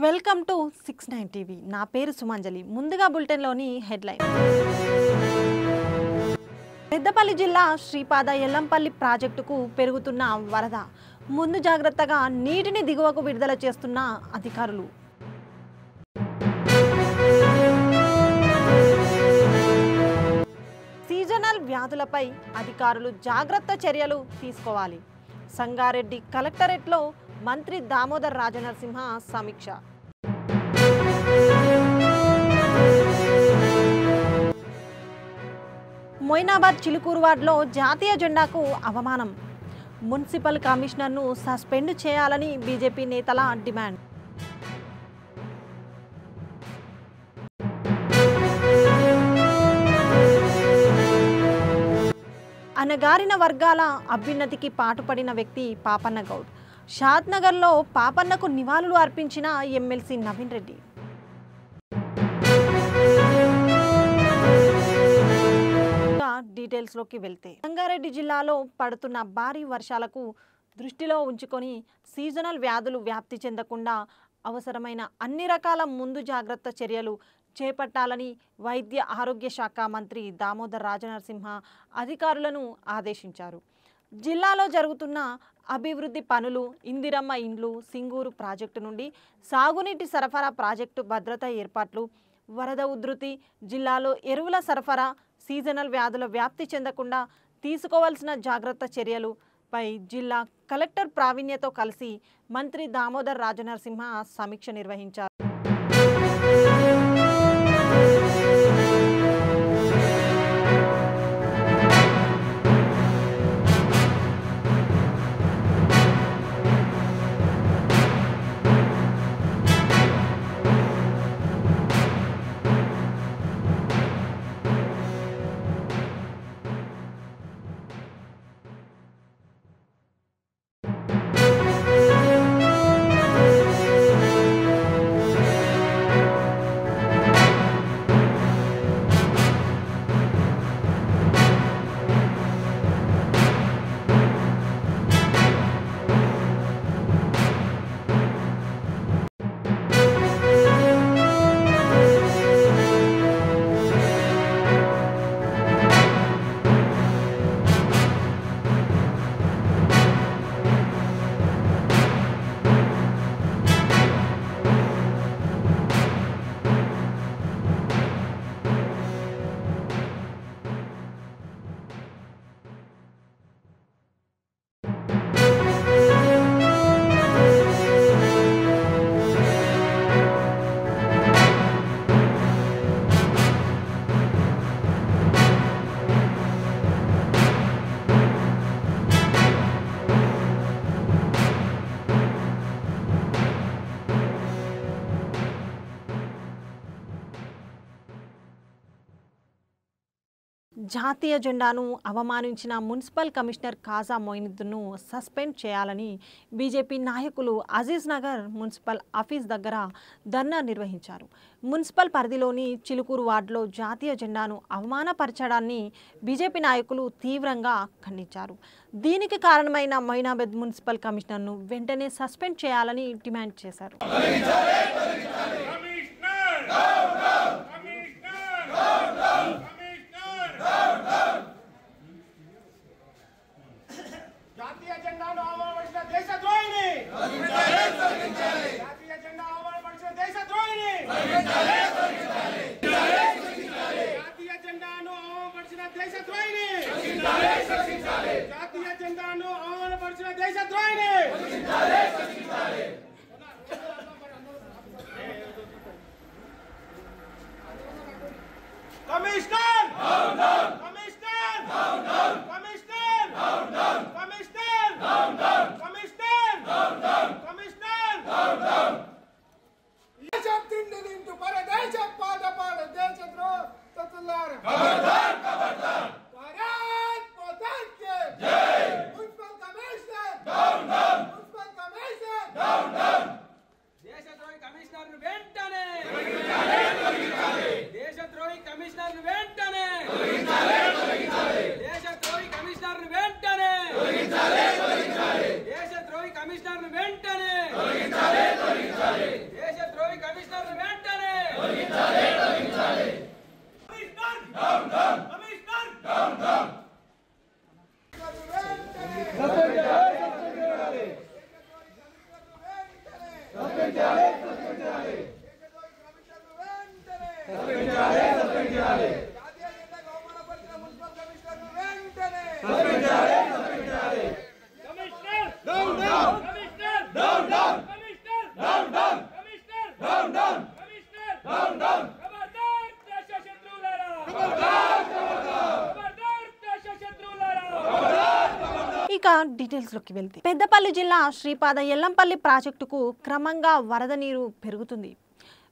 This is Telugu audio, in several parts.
Welcome to 69 TV. నా పేరు సుమంజలి. ముందుగా బులెటిన్లోని హెడ్లైన్. పెద్దపల్లి జిల్లా శ్రీపాద ఎల్లంపల్లి ప్రాజెక్టుకు పెరుగుతున్న వరద. ముందు జాగ్రత్తగా నీటిని దిగువకు విడుదల చేస్తున్న అధికారులు. సీజనల్ వ్యాధులపై అధికారులు జాగ్రత్త చర్యలు తీసుకోవాలి. సంగారెడ్డి కలెక్టరేట్లో మంత్రి దామోదర్ రాజనరసింహ సమీక్ష. మొయినాబాద్ చిలుకూరు వార్డులో జాతీయ జెండాకు అవమానం. మున్సిపల్ కమిషనర్ను సస్పెండ్ చేయాలని బీజేపీ నేతల డిమాండ్. అనగారిన వర్గాల అభ్యున్నతికి పాటుపడిన వ్యక్తి పాపన్న గౌడ్. షాద్నగర్లో పాపన్నకు నివాళులు అర్పించిన ఎమ్మెల్సీ నవీన్ రెడ్డి. డీటెయిల్స్లోకి వెళ్తే, సంగారెడ్డి జిల్లాలో పడుతున్న భారీ వర్షాలకు దృష్టిలో ఉంచుకొని సీజనల్ వ్యాధులు వ్యాప్తి చెందకుండా అవసరమైన అన్ని రకాల ముందు జాగ్రత్త చర్యలు చేపట్టాలని వైద్య ఆరోగ్య శాఖ మంత్రి దామోదర్ రాజనరసింహ అధికారులను ఆదేశించారు. జిల్లాలో జరుగుతున్న అభివృద్ధి పనులు, ఇందిరమ్మ ఇండ్లు, సింగూరు ప్రాజెక్టు నుండి సాగునీటి సరఫరా ప్రాజెక్టు భద్రత ఏర్పాట్లు, వరద ఉధృతి, జిల్లాలో ఎరువుల సరఫరా, సీజనల్ వ్యాధుల వ్యాప్తి చెందకుండా తీసుకోవాల్సిన జాగ్రత్త చర్యలు పై జిల్లా కలెక్టర్ ప్రావీణ్యతో కలిసి మంత్రి దామోదర్ రాజనరసింహ సమీక్ష నిర్వహించారు. జాతీయ జెండాను అవమానించిన మున్సిపల్ కమిషనర్ ఖాజా మొయినుద్దీన్ను సస్పెండ్ చేయాలని బీజేపీ నాయకులు అజీజ్ నగర్ మున్సిపల్ ఆఫీస్ దగ్గర ధర్నా నిర్వహించారు. మున్సిపల్ పరిధిలోని చిలుకూరు వార్డులో జాతీయ జెండాను అవమానపరచడాన్ని బీజేపీ నాయకులు తీవ్రంగా ఖండించారు. దీనికి కారణమైన మొయినాబాద్ మున్సిపల్ కమిషనర్ను వెంటనే సస్పెండ్ చేయాలని డిమాండ్ చేశారు. కమిషనర్ను వెంటనే ఇక డీటెయిల్స్లోకి వెళ్తే పెద్దపల్లి జిల్లా శ్రీపాద ఎల్లంపల్లి ప్రాజెక్టుకు క్రమంగా వరద నీరు పెరుగుతుంది.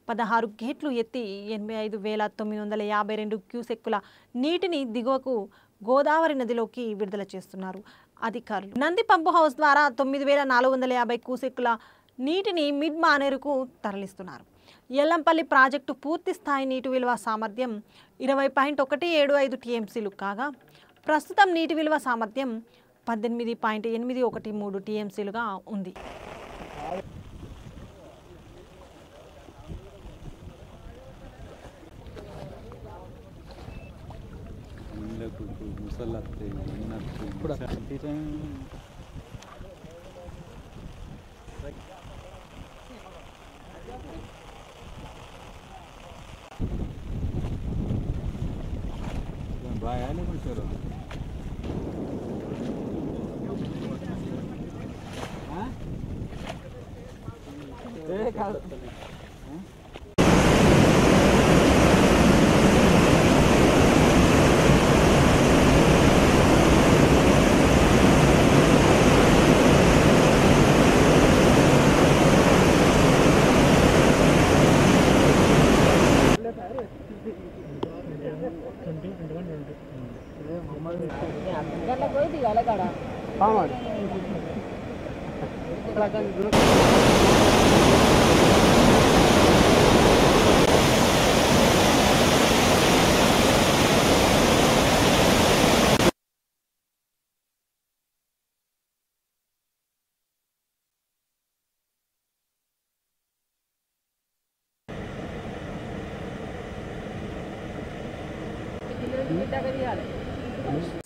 16 గేట్లు ఎత్తి 85,952 క్యూసెక్కుల నీటిని దిగువకు గోదావరి నదిలోకి విడుదల చేస్తున్నారు అధికారులు. నంది పంపు హౌస్ ద్వారా 9,450 క్యూసెక్కుల నీటిని మిడ్ మానేరుకు తరలిస్తున్నారు. ఎల్లంపల్లి ప్రాజెక్టు పూర్తి స్థాయి నీటి విలువ సామర్థ్యం 20.175 టీఎంసీలు కాగా ప్రస్తుతం నీటి విలువ సామర్థ్యం 18.813 టీఎంసీలుగా ఉంది.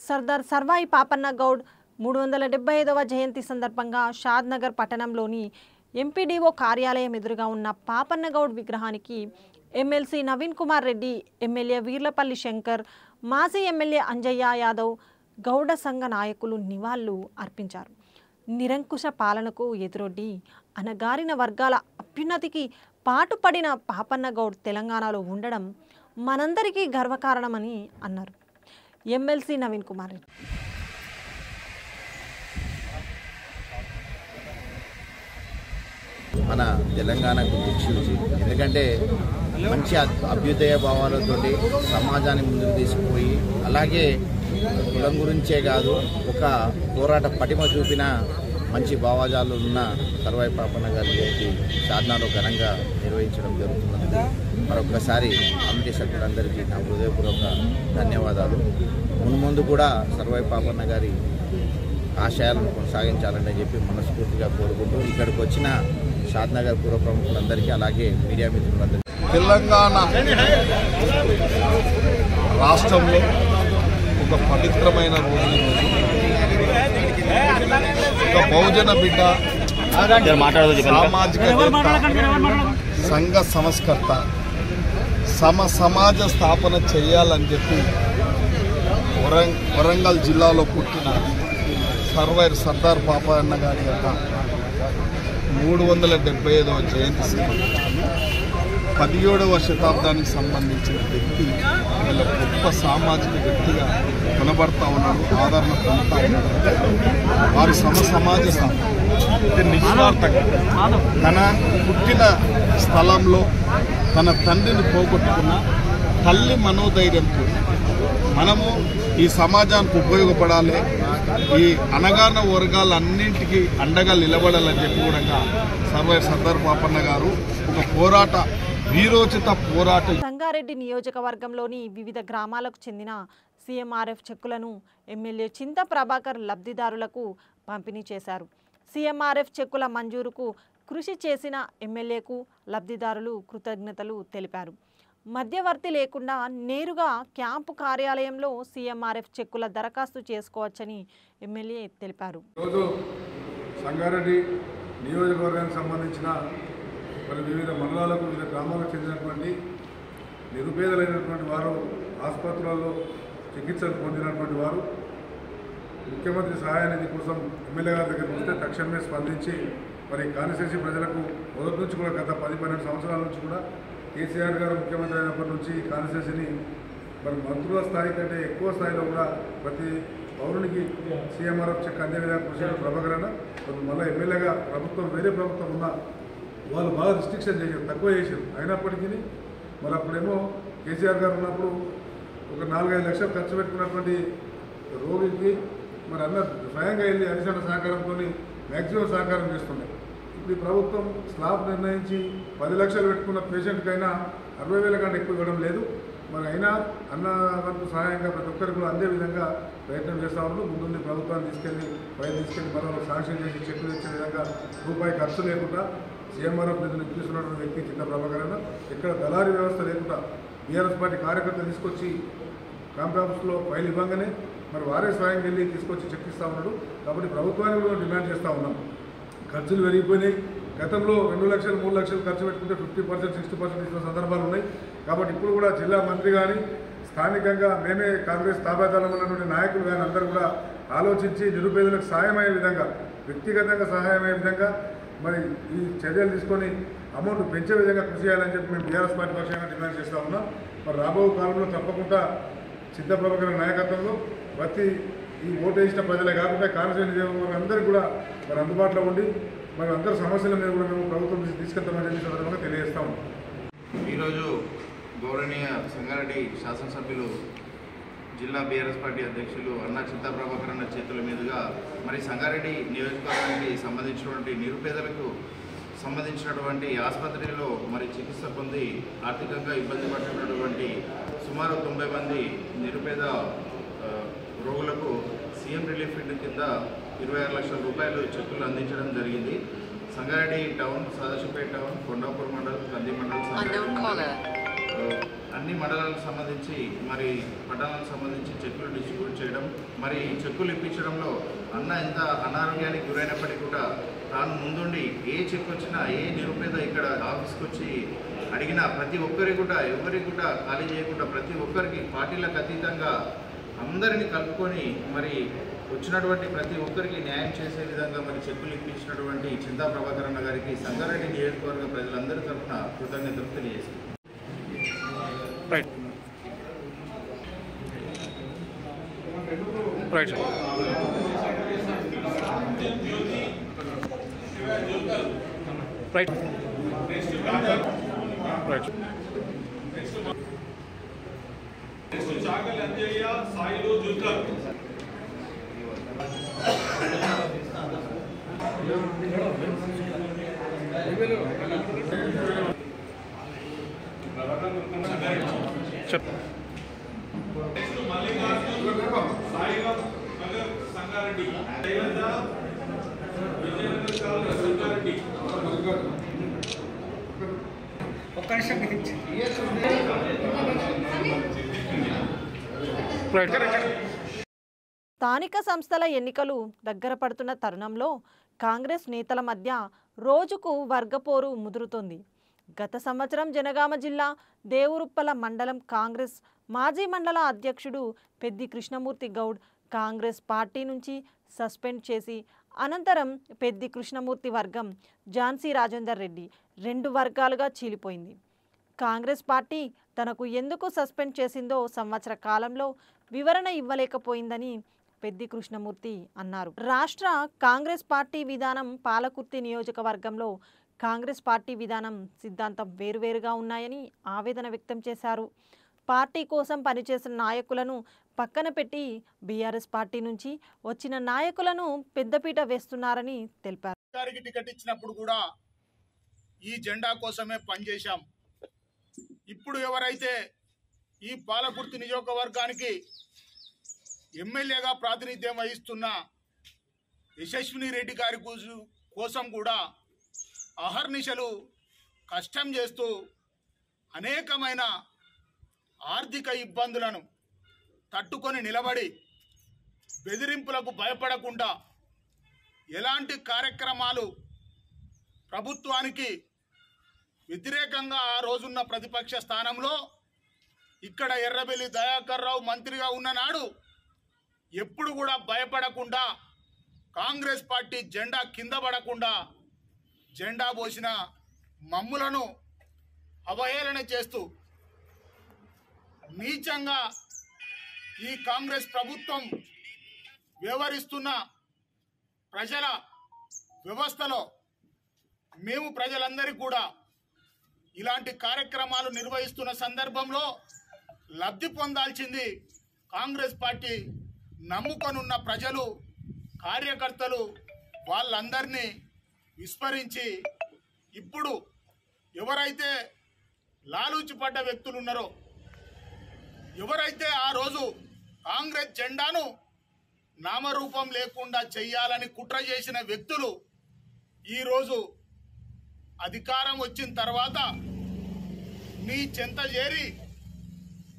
సర్దార్ సర్వాయి పాపన్న గౌడ్ 375వ జయంతి సందర్భంగా షాద్నగర్ పట్టణంలోని ఎంపీడీఓ కార్యాలయం ఎదురుగా ఉన్న పాపన్న గౌడ్ విగ్రహానికి ఎమ్మెల్సీ నవీన్ కుమార్ రెడ్డి, ఎమ్మెల్యే వీర్లపల్లి శంకర్, మాజీ ఎమ్మెల్యే అంజయ్య యాదవ్, గౌడ సంఘ నాయకులు నివాళులు అర్పించారు. నిరంకుశ పాలనకు ఎదురొడ్డి అనగారిన వర్గాల అభ్యున్నతికి పాటుపడిన పాపన్న గౌడ్ తెలంగాణలో ఉండడం మనందరికీ గర్వకారణమని అన్నారు ఎమ్మెల్సీ నవీన్ కుమార్ రెడ్డి. మన తెలంగాణకు దిక్సూచి, ఎందుకంటే మంచి అభ్యుదయ భావాలతోటి సమాజాన్ని ముందుకు తీసుకుపోయి అలాగే కులం గురించే కాదు ఒక పోరాట పటిమ చూపిన మంచి భావజాలు ఉన్న సర్వాయి పాపన్న గారి జయంతి సాధనలో ఘనంగా నిర్వహించడం జరుగుతున్నది. మరొకసారి కమిటీ సభ్యులందరికీ నా హృదయపూర్వక ధన్యవాదాలు. మున్ముందు కూడా సర్వాయి పాపన్న గారి ఆశయాలను కొనసాగించాలని చెప్పి మనస్ఫూర్తిగా కోరుకుంటూ ఇక్కడికి వచ్చిన షాద్నగర్ పూర్వ ప్రముఖులందరికీ అలాగే మీడియా మిత్రులందరికీ తెలంగాణ రాష్ట్రంలో ఒక పవిత్రమైన రోజు, ఒక బహుజన బిడ్డ, సామాజిక సంఘ సంస్కర్త, సమాజ స్థాపన చేయాలని చెప్పి వరంగల్ జిల్లాలో పుట్టిన సర్దార్ పాపన్న గారి యొక్క 375వ జయంతి 17వ శతాబ్దానికి సంబంధించిన వ్యక్తి వీళ్ళ గొప్ప సామాజిక వ్యక్తిగా కొనబడతా ఉన్నాడు, ఆదరణ పొందుతా ఉన్నాడు. వారి సమాజ నిస్వార్థంగా తన పుట్టిన స్థలంలో తన తండ్రిని పోగొట్టుకున్న తల్లి మనోధైర్యంతో మనము ఈ సమాజానికి ఉపయోగపడాలి, ఈ అణగారిన వర్గాలన్నింటికీ అండగా నిలబడాలని చెప్పి కూడా సర్దార్ పాపన్న గారు ఒక పోరాట వీరోచిత పోరాట. సంగారెడ్డి నియోజకవర్గంలోని వివిధ గ్రామాలకు చెందిన సీఎంఆర్ఎఫ్ చెక్కులను ఎమ్మెల్యే చింత ప్రభాకర్ లబ్ధిదారులకు పంపిణీ చేశారు. సీఎంఆర్ఎఫ్ చెక్కుల మంజూరుకు కృషి చేసిన ఎమ్మెల్యేకు లబ్ధిదారులు కృతజ్ఞతలు తెలిపారు. మధ్యవర్తి లేకుండా నేరుగా క్యాంపు కార్యాలయంలో సీఎంఆర్ఎఫ్ చెక్కుల దరఖాస్తు చేసుకోవచ్చని ఎమ్మెల్యే తెలిపారు. సంగారెడ్డి నియోజకవర్గానికి సంబంధించిన మరి వివిధ మండలాలకు వివిధ గ్రామాలకు చెందినటువంటి నిరుపేదలైనటువంటి వారు ఆసుపత్రులలో చికిత్సలు పొందినటువంటి వారు ముఖ్యమంత్రి సహాయ నిధి కోసం ఎమ్మెల్యే గారి దగ్గరికి వస్తే తక్షణమే స్పందించి మరి కాన్స్టిట్యూన్సీ ప్రజలకు మొదటి నుంచి కూడా గత 10-12 సంవత్సరాల నుంచి కూడా కేసీఆర్ గారు ముఖ్యమంత్రి అయినప్పటి నుంచి కాన్స్టిట్యూన్సీని మరి మంత్రుల స్థాయి కంటే ఎక్కువ స్థాయిలో కూడా ప్రతి పౌరునికి సీఎంఆర్ఎఫ్ చెక్ అందే విధంగా కృషి ప్రభాకర్ అన్న మళ్ళీ ఎమ్మెల్యేగా ప్రభుత్వం వేరే ప్రభుత్వం ఉన్న వాళ్ళు బాగా రిస్ట్రిక్షన్ చేశారు, తక్కువ చేశారు. అయినప్పటికీ మరి అప్పుడేమో కేసీఆర్ గారు ఉన్నప్పుడు ఒక 4-5 లక్షలు ఖర్చు పెట్టుకున్నటువంటి రోగికి మరి అన్న స్వయంగా వెళ్ళి అధికార సహకారంతో మ్యాక్సిమం సహకారం చేస్తున్నాయి. ఇప్పుడు ఈ ప్రభుత్వం స్లాబ్ నిర్ణయించి 10 లక్షలు పెట్టుకున్న పేషెంట్కైనా 60,000 కంటే ఎక్కువ ఇవ్వడం లేదు. మరి అయినా అన్న వంతు సహాయంగా ప్రతి ఒక్కరికి కూడా అందే విధంగా ప్రయత్నం చేస్తూ ఉన్నారు. ముందుండి ప్రభుత్వాన్ని తీసుకెళ్లి మరో శాంక్షన్ చేసి చెక్కులు ఇచ్చే విధంగా రూపాయి ఖర్చు లేకుండా సీఎంఆర్ఎఫ్ నిధులు తీసుకున్నటువంటి వ్యక్తి చింత ప్రభాకర్ అన్న ఇక్కడ దళారీ వ్యవస్థ లేకుండా బీఆర్ఎస్ పార్టీ కార్యకర్తలు తీసుకొచ్చి క్యాంప్ ఆఫీస్లో ఫైల్ ఇవ్వగానే మరి వారే స్వయం వెళ్ళి తీసుకొచ్చి చెక్కిస్తూ ఉన్నాడు. కాబట్టి ప్రభుత్వాన్ని కూడా డిమాండ్ చేస్తూ ఉన్నాం. ఖర్చులు పెరిగిపోయినాయి. గతంలో 2 లక్షలు 3 లక్షలు ఖర్చు పెట్టుకుంటే 50% 60% ఇచ్చిన సందర్భాలు ఉన్నాయి. కాబట్టి ఇప్పుడు కూడా జిల్లా మంత్రి కానీ స్థానికంగా మేమే కాంగ్రెస్ తాబాదాలం ఉన్నటువంటి నాయకులు కానీ అందరూ కూడా ఆలోచించి నిరుపేదలకు సహాయమయ్యే విధంగా వ్యక్తిగతంగా సహాయమయ్యే విధంగా మరి ఈ చర్యలు తీసుకొని అమౌంట్ పెంచే విధంగా కృషి చేయాలని చెప్పి మేము బీఆర్ఎస్ పార్టీ పక్షాన డిమాండ్ చేస్తూ ఉన్నాం. మరి రాబో కాలంలో తప్పకుండా చింత ప్రభాకర్ నాయకత్వంలో ప్రతి ఈ ఓటు వేసిన ప్రజలే కాకుండా కాన్స్టిట్యూన్సీ అందరికీ కూడా మరి అందుబాటులో ఉండి మరి అందరి సమస్యల మీద కూడా మేము ప్రభుత్వం తీసుకెళ్తామని చెప్పి సందర్భంగా తెలియజేస్తా ఉన్నాం. ఈరోజు గౌరవనీయ సంగారెడ్డి శాసనసభ్యులు జిల్లా బీఆర్ఎస్ పార్టీ అధ్యక్షులు అన్న చింతా ప్రభాకర్ అన్న చేతుల మీదుగా మరి సంగారెడ్డి నియోజకవర్గానికి సంబంధించినటువంటి నిరుపేదలకు సంబంధించినటువంటి ఆసుపత్రిలో మరి చికిత్స పొంది ఆర్థికంగా ఇబ్బంది పడుతున్నటువంటి సుమారు 90 మంది నిరుపేద రోగులకు సీఎం రిలీఫ్ ఫండ్ కింద 26 లక్షల రూపాయలు చెక్కులు అందించడం జరిగింది. సంగారెడ్డి టౌన్, సదాశివపేట టౌన్, కొండాపూర్ మండలం, కంది మండలం, అన్ని మండలాలకు సంబంధించి మరి పట్టణాలకు సంబంధించి చెక్కులు డిస్ట్రిబ్యూట్ చేయడం మరి చెక్కులు ఇప్పించడంలో అన్న ఎంత అనారోగ్యానికి గురైనప్పటికీ కూడా తాను ముందుండి ఏ చెక్ వచ్చినా ఏ నిరుపేద ఇక్కడ ఆఫీస్కి వచ్చి అడిగినా ప్రతి ఒక్కరికి కూడా ఎవరికి కూడా ఖాళీ చేయకుండా ప్రతి ఒక్కరికి పార్టీలకు అతీతంగా అందరినీ కలుపుకొని మరి వచ్చినటువంటి ప్రతి ఒక్కరికి న్యాయం చేసే విధంగా మరి చెక్కులు ఇప్పించినటువంటి చింతా ప్రభాకర్ అన్న గారికి సంగారెడ్డి నియోజకవర్గ ప్రజలందరి తరఫున కృతజ్ఞతలు తెలియజేస్తారు. Right. Right. Right. Right. Next Chakali Anjaiah, Sailu Julkar. Next Mallikarjun, Sairam Nagar Sangareddy, Shailaja Vijayanagar colony Sangareddy. ఒక్క నిమిషం స్థానిక సంస్థల ఎన్నికలు దగ్గర పడుతున్న తరుణంలో కాంగ్రెస్ నేతల మధ్య రోజుకు వర్గపోరు ముదురుతోంది. గత సంవత్సరం జనగామ జిల్లా దేవురుప్పల మండలం కాంగ్రెస్ మాజీ మండల అధ్యక్షుడు పెద్ది కృష్ణమూర్తి గౌడ్ కాంగ్రెస్ పార్టీ నుంచి సస్పెండ్ చేసి అనంతరం పెద్ది కృష్ణమూర్తి వర్గం ఝాన్సీ రాజేందర్ రెడ్డి 2 వర్గాలుగా చీలిపోయింది. కాంగ్రెస్ పార్టీ తనకు ఎందుకు సస్పెండ్ చేసిందో సంవత్సర కాలంలో వివరణ ఇవ్వలేకపోయిందని పెద్ది కృష్ణమూర్తి అన్నారు. రాష్ట్ర కాంగ్రెస్ పార్టీ విధానం పాలకుర్తి నియోజకవర్గంలో కాంగ్రెస్ పార్టీ విధానం సిద్ధాంతం వేరువేరుగా ఉన్నాయని ఆవేదన వ్యక్తం చేశారు. పార్టీ కోసం పనిచేసిన నాయకులను పక్కన పెట్టి బీఆర్ఎస్ పార్టీ నుంచి వచ్చిన నాయకులను పెద్దపీట వేస్తున్నారని తెలిపారు. టికెట్ ఇచ్చినప్పుడు కూడా ఈ జెండా కోసమే పనిచేశాం. ఇప్పుడు ఎవరైతే ఈ పాలకుర్తి నియోజకవర్గానికి ఎమ్మెల్యేగా ప్రాతినిధ్యం వహిస్తున్న యశస్విని రెడ్డి గారి కోసం కూడా అహర్నిశలు కష్టం చేస్తూ అనేకమైన ఆర్థిక ఇబ్బందులను తట్టుకొని నిలబడి బెదిరింపులకు భయపడకుండా ఎలాంటి కార్యక్రమాలు ప్రభుత్వానికి వ్యతిరేకంగా ఆ రోజున్న ప్రతిపక్ష స్థానంలో ఇక్కడ ఎర్రబెల్లి దయాకర్ రావు మంత్రిగా ఉన్న నాడు ఎప్పుడు కూడా భయపడకుండా కాంగ్రెస్ పార్టీ జెండా కింద పడకుండా జెండా పోసిన మమ్ములను అవహేళన చేస్తూ నీచంగా ఈ కాంగ్రెస్ ప్రభుత్వం వ్యవహరిస్తున్న ప్రజల వ్యవస్థలో మేము ప్రజలందరికీ కూడా ఇలాంటి కార్యక్రమాలు నిర్వహిస్తున్న సందర్భంలో లబ్ధి పొందాల్సింది కాంగ్రెస్ పార్టీ నమ్ముకొనున్న ప్రజలు కార్యకర్తలు వాళ్ళందరినీ విస్మరించి ఇప్పుడు ఎవరైతే లాలూచిపడ్డ వ్యక్తులు ఉన్నారో ఎవరైతే ఆ రోజు కాంగ్రెస్ జెండాను నామరూపం లేకుండా చెయ్యాలని కుట్ర చేసిన వ్యక్తులు ఈరోజు అధికారం వచ్చిన తర్వాత నీ చెంత చేరి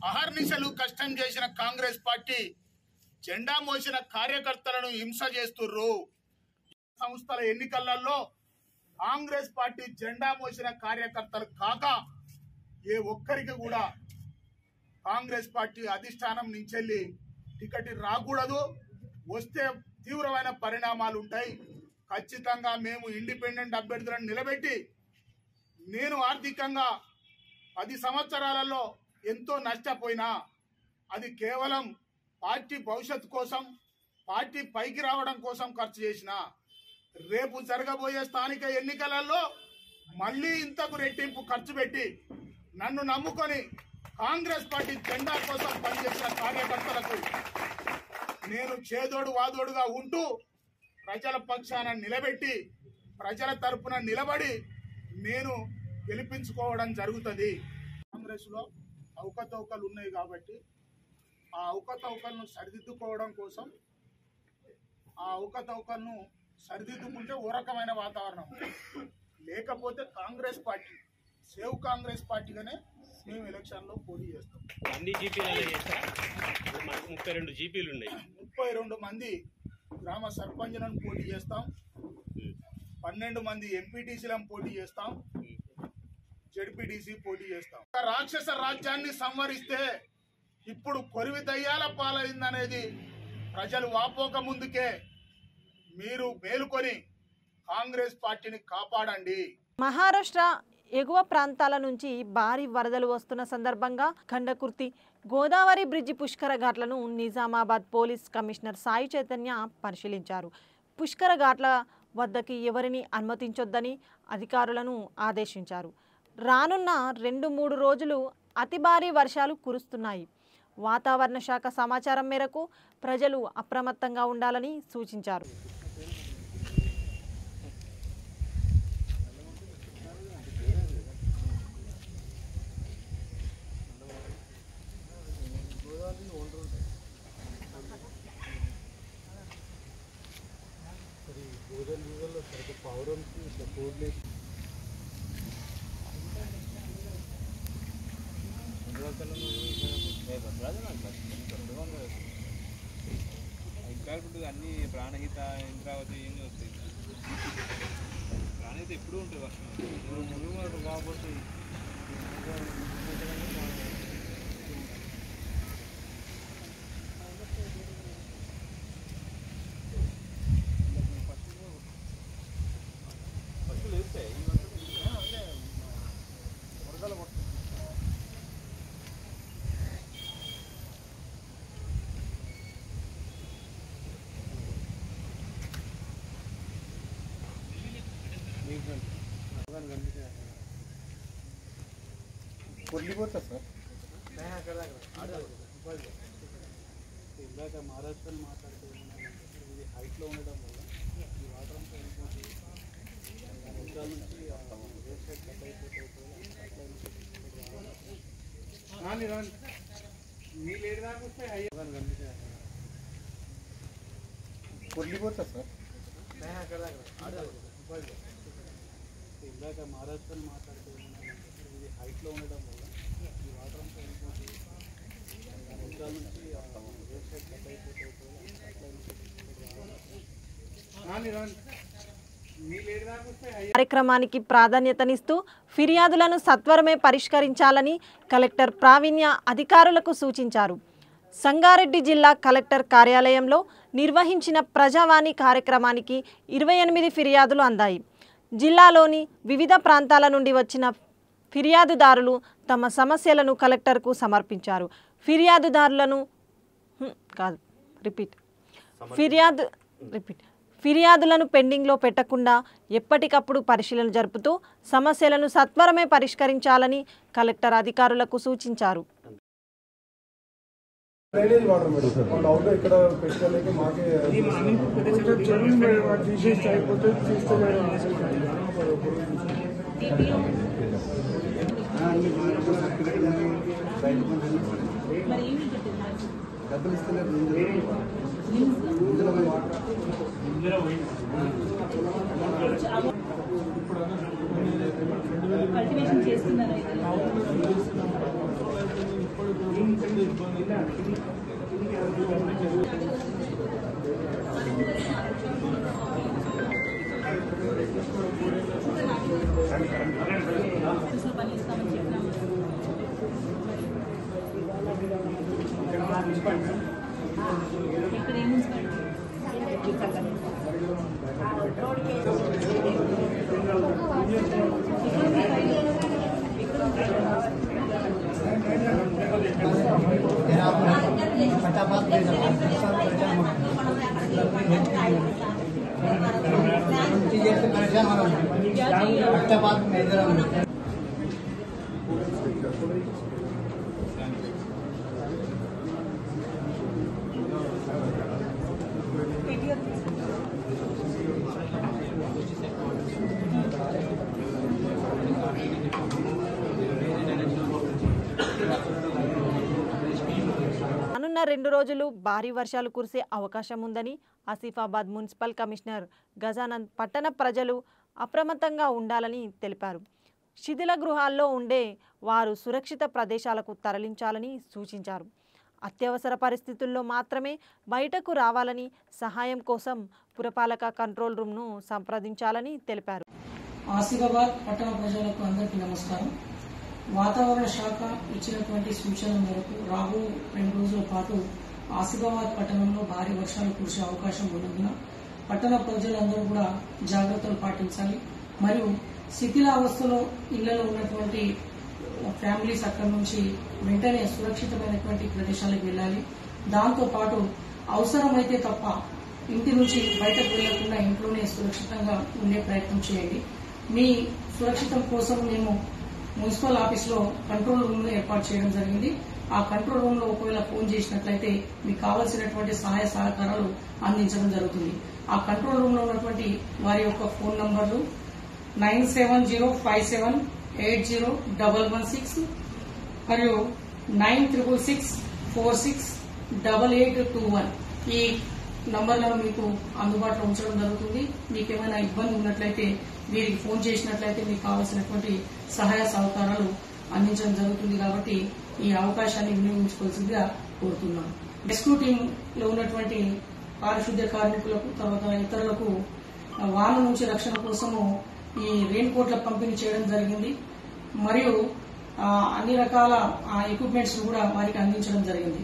అహర్నిశలు కష్టం చేసిన కాంగ్రెస్ పార్టీ జెండా మోసిన కార్యకర్తలను హింస చేస్తుర్రు. సంస్థల ఎన్నికలలో కాంగ్రెస్ పార్టీ జెండా మోసిన కార్యకర్తలు కాక ఏ ఒక్కరికి కూడా కాంగ్రెస్ పార్టీ అధిష్టానం నుంచెల్లి టికెట్ రాకూడదు. వస్తే తీవ్రమైన పరిణామాలు ఉంటాయి. ఖచ్చితంగా మేము ఇండిపెండెంట్ అభ్యర్థులను నిలబెట్టి నేను ఆర్థికంగా 10 సంవత్సరాలలో ఎంతో నష్టపోయినా అది కేవలం పార్టీ భవిష్యత్తు కోసం పార్టీ పైకి రావడం కోసం ఖర్చు చేసిన రేపు జరగబోయే స్థానిక ఎన్నికలలో మళ్ళీ ఇంతకు రెట్టింపు ఖర్చు పెట్టి నన్ను నమ్ముకొని కాంగ్రెస్ పార్టీ జెండా కోసం పనిచేసిన కార్యకర్తలకు నేను చేదోడు వాదోడుగా ఉంటూ ప్రజల పక్షాన నిలబెట్టి ప్రజల తరపున నిలబడి నేను గెలిపించుకోవడం జరుగుతుంది. కాంగ్రెస్లో అవకతవకలు ఉన్నాయి కాబట్టి ఆ అవకతవకలను సరిదిద్దుకోవడం కోసం ఆ అవకతవకలను సరిదిద్దుకుంటే ఓ రకమైన వాతావరణం, లేకపోతే కాంగ్రెస్ పార్టీ సేవ్ కాంగ్రెస్ పార్టీగానే మేము ఎలక్షన్లో పోటీ చేస్తాం. అన్ని జీపీలు 32 జీపీలు ఉన్నాయి. 32 మంది గ్రామ సర్పంచ్లను పోటీ చేస్తాం, 12 మంది ఎంపీటీసీలను పోటీ చేస్తాం, జెడ్పీటీసీ పోటీ చేస్తాం. రాక్షస రాజ్యాన్ని సంవరిస్తే ఇప్పుడు కొరివి దయ్యాల పాలైందనేది ప్రజలు వాపోక ముందుకే మీరు మేలుకొని కాంగ్రెస్ పార్టీని కాపాడండి. మహారాష్ట్ర ఎగువ ప్రాంతాల నుంచి భారీ వరదలు వస్తున్న సందర్భంగా ఖండకుర్తి గోదావరి బ్రిడ్జి పుష్కర ఘాట్లను నిజామాబాద్ పోలీస్ కమిషనర్ సాయి చైతన్య పరిశీలించారు. పుష్కర ఘాట్ల వద్దకి ఎవరిని అనుమతించొద్దని అధికారులను ఆదేశించారు. రానున్న 2-3 రోజులు అతి భారీ వర్షాలు కురుస్తున్నాయి. వాతావరణ శాఖ సమాచారం మేరకు ప్రజలు అప్రమత్తంగా ఉండాలని సూచించారు. అన్ని ప్రాణహిత ఇంద్రావతి ఇవన్నీ వస్తాయి. ప్రాణహిత ఎప్పుడు ఉంటుంది వర్షం కాబట్టి కొల్లిపోతా సార్ ఇందాక మహారాష్ట్ర మాట్లాడుతూ ఇది హైట్లో ఉండడం వల్ల ఈ వాటర్ అంతా వెళ్ళిపోతుంది. వర్షాల నుంచి రోడ్ సైడ్ కట్ అయిపోతుంది. నీళ్ళు ఏడు దాకా వస్తే కొల్లిపోతా సార్ ఇందాక మహారాష్ట్ర మాట్లాడుతూ ఇది హైట్లో ఉండడం వల్ల ఈ వాటర్ అంతా వెళ్ళిపోతుంది. వర్షాల నుంచి రోడ్ సైడ్ కట్ అయిపోతుంది. కార్యక్రమానికి ప్రాధాన్యతనిస్తూ ఫిర్యాదులను సత్వరమే పరిష్కరించాలని కలెక్టర్ ప్రావీణ్య అధికారులకు సూచించారు. సంగారెడ్డి జిల్లా కలెక్టర్ కార్యాలయంలో నిర్వహించిన ప్రజావాణి కార్యక్రమానికి 28 ఫిర్యాదులు అందాయి. జిల్లాలోని వివిధ ప్రాంతాల నుండి వచ్చిన ఫిర్యాదుదారులు తమ సమస్యలను కలెక్టర్కు సమర్పించారు. ఫిర్యాదులను పెండింగ్లో పెట్టకుండా ఎప్పటికప్పుడు పరిశీలన జరుపుతూ సమస్యలను సత్వరమే పరిష్కరించాలని కలెక్టర్ అధికారులకు సూచించారు. డ్రైనేజ్ వాటర్ మేడం వాళ్ళు అవుట్ ఇక్కడ పెట్టడానికి మాకే తీసేసి అయిపోతే డబ్బులు ఇస్తలేదు కల్టివేషన్ చేస్తున్నారు. ఇక్కడ ఏం రానున్న 2 రోజులు భారీ వర్షాలు కురిసే అవకాశం ఉందని ఆసిఫాబాద్ మున్సిపల్ కమిషనర్ గజానంద్ పట్టణ ప్రజలు అప్రమత్తంగా ఉండాలని తెలిపారు. శిథిల గృహాల్లో ఉండే వారు సురక్షిత ప్రదేశాలకు తరలించాలని సూచించారు. అత్యవసర పరిస్థితుల్లో మాత్రమే బయటకు రావాలని, సహాయం కోసం పురపాలక కంట్రోల్ రూమ్ను సంప్రదించాలని తెలిపారు. ఆసిఫాబాద్ పట్టణ ప్రజలకు అందరికీ నమస్కారం. వాతావరణ శాఖ ఇచ్చినటువంటి సూచనల మేరకు రాబో 2 రోజుల పాటు ఆసిఫాబాద్ పట్టణంలో భారీ వర్షాలు కురిసే అవకాశం ఉన్నందున పట్టణ ప్రజలందరూ కూడా జాగ్రత్తలు పాటించాలి. మరియు శిథిలావస్థలో ఇళ్లలో ఉన్నటువంటి ఫ్యామిలీస్ అక్కడి నుంచి వెంటనే సురక్షితమైనటువంటి ప్రదేశాలకు వెళ్ళాలి. దాంతో పాటు అవసరమైతే తప్ప ఇంటి నుంచి బయటకు వెళ్లకుండా ఇంట్లోనే సురక్షితంగా ఉండే ప్రయత్నం చేయండి. మీ సురక్షితం కోసం మేము మున్సిపల్ ఆఫీస్ లో కంట్రోల్ రూమ్ ను ఏర్పాటు చేయడం జరిగింది. ఆ కంట్రోల్ రూమ్ లో ఒకవేళ ఫోన్ చేసినట్లయితే మీకు కావాల్సినటువంటి సహాయ సహకారాలు అందించడం జరుగుతుంది. ఆ కంట్రోల్ రూమ్ లో ఉన్నటువంటి వారి యొక్క ఫోన్ నంబర్లు 9705780116 మరియు 9666468821 ఈ నంబర్లను మీకు అందుబాటులో ఉంచడం జరుగుతుంది. మీకేమైనా ఇబ్బంది ఉన్నట్లయితే వీరికి ఫోన్ చేసినట్లయితే మీకు కావాల్సినటువంటి సహాయ సహకారాలు అందించడం జరుగుతుంది. కాబట్టి ఈ అవకాశాన్ని వినియోగించుకోవాల్సిందిగా కోరుతున్నాను. రెస్క్యూ టీమ్ లో ఉన్నటువంటి పారిశుద్ధ్య కార్మికులకు తర్వాత ఇతరులకు వాన నుంచి రక్షణ కోసము ఈ రెయిన్ కోట్ల పంపిణీ చేయడం జరిగింది. మరియు అన్ని రకాల ఎక్విప్మెంట్స్ కూడా వారికి అందించడం జరిగింది.